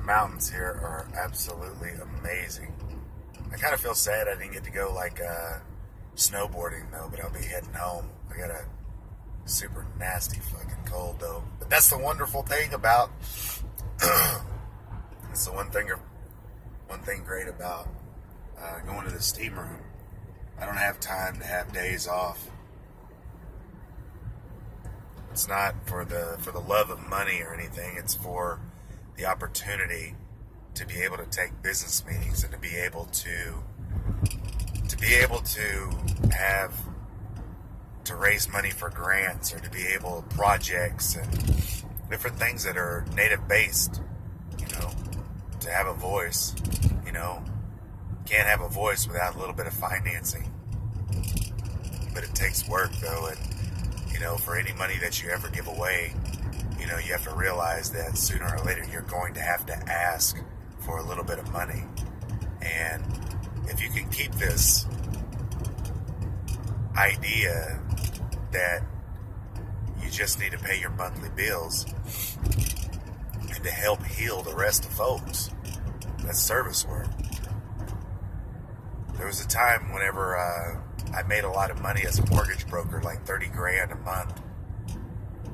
mountains here are absolutely amazing. I kind of feel sad I didn't get to go snowboarding though, but I'll be heading home. I got a super nasty fucking cold though. But that's the wonderful thing about it's the one thing great about going to the steam room. I don't have time to have days off. It's not for the love of money or anything. It's for the opportunity to be able to take business meetings and to be able to have to raise money for grants or to be able projects and different things that are native based, to have a voice. Can't have a voice without a little bit of financing, but it takes work though. And for any money that you ever give away, you have to realize that sooner or later you're going to have to ask for a little bit of money. And if you can keep this idea that you just need to pay your monthly bills and to help heal the rest of folks, that's service work. There was a time whenever I made a lot of money as a mortgage broker, like 30 grand a month.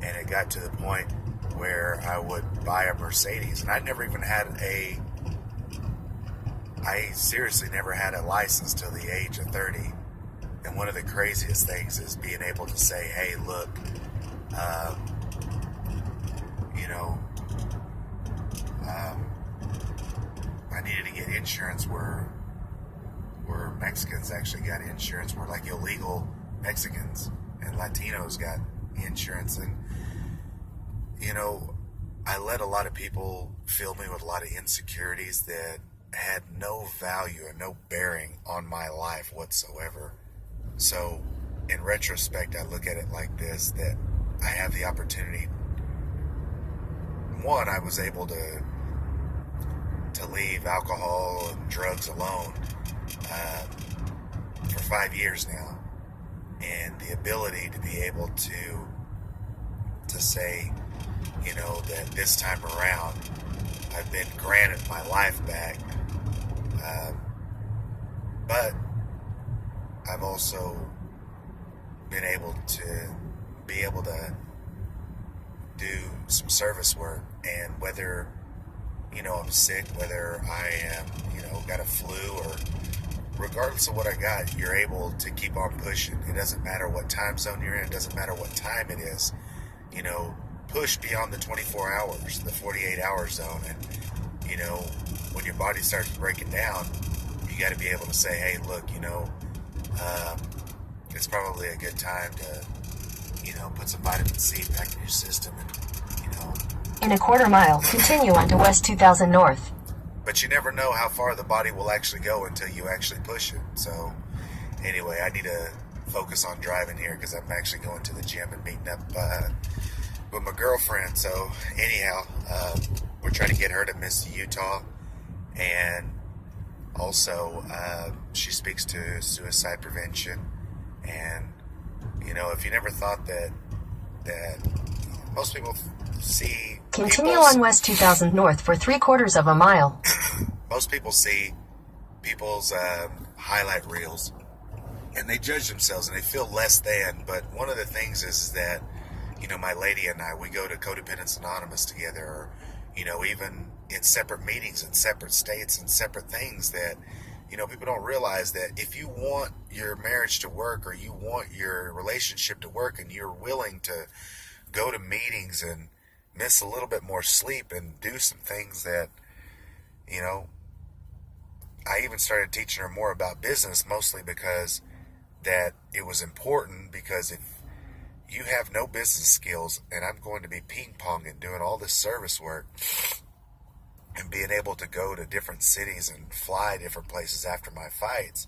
And it got to the point where I would buy a Mercedes. And I seriously never had a license till the age of 30. And one of the craziest things is being able to say, hey, look, I needed to get insurance where Mexicans actually got insurance, where like illegal Mexicans and Latinos got insurance. And I let a lot of people fill me with a lot of insecurities that had no value and no bearing on my life whatsoever. So in retrospect, I look at it like this, that I have the opportunity. One, I was able to leave alcohol and drugs alone for 5 years now, and the ability to be able to say, that this time around I've been granted my life back, but I've also been able to do some service work. And whether I'm sick, whether I am got a flu, or regardless of what I got, you're able to keep on pushing. It doesn't matter what time zone you're in. It doesn't matter what time it is. Push beyond the 24 hours, the 48-hour zone. And, when your body starts breaking down, you got to be able to say, hey, look, it's probably a good time to, put some vitamin C back in your system. And, in a quarter mile, continue onto West 2000 North. But you never know how far the body will actually go until you actually push it. So anyway, I need to focus on driving here because I'm actually going to the gym and meeting up with my girlfriend. So anyhow, we're trying to get her to Miss Utah. And also, she speaks to suicide prevention. And, if you never thought that most people see... Continue on West 2000 North for 3/4 of a mile. Most people see people's highlight reels and they judge themselves and they feel less than. But one of the things is that, my lady and I, we go to Codependence Anonymous together, or, even in separate meetings in separate states and separate things that, people don't realize that if you want your marriage to work or you want your relationship to work and you're willing to go to meetings and miss a little bit more sleep and do some things that, I even started teaching her more about business, mostly because that it was important. Because if you have no business skills and I'm going to be ping-ponging, doing all this service work and being able to go to different cities and fly different places after my fights,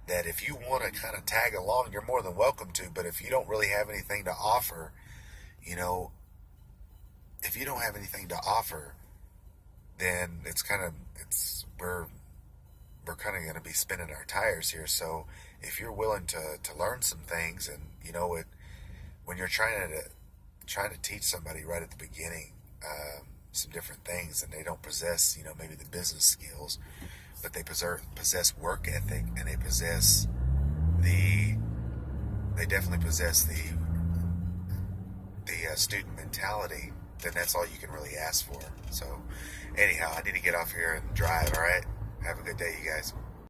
that if you want to kind of tag along, you're more than welcome to. But if you don't really have anything to offer, if you don't have anything to offer, then we're kind of going to be spinning our tires here. So if you're willing to learn some things, and when you're trying to teach somebody right at the beginning, some different things, and they don't possess, maybe the business skills, but they possess work ethic, and they definitely possess the student mentality. Then that's all you can really ask for. So anyhow, I need to get off here and drive. All right, have a good day, you guys.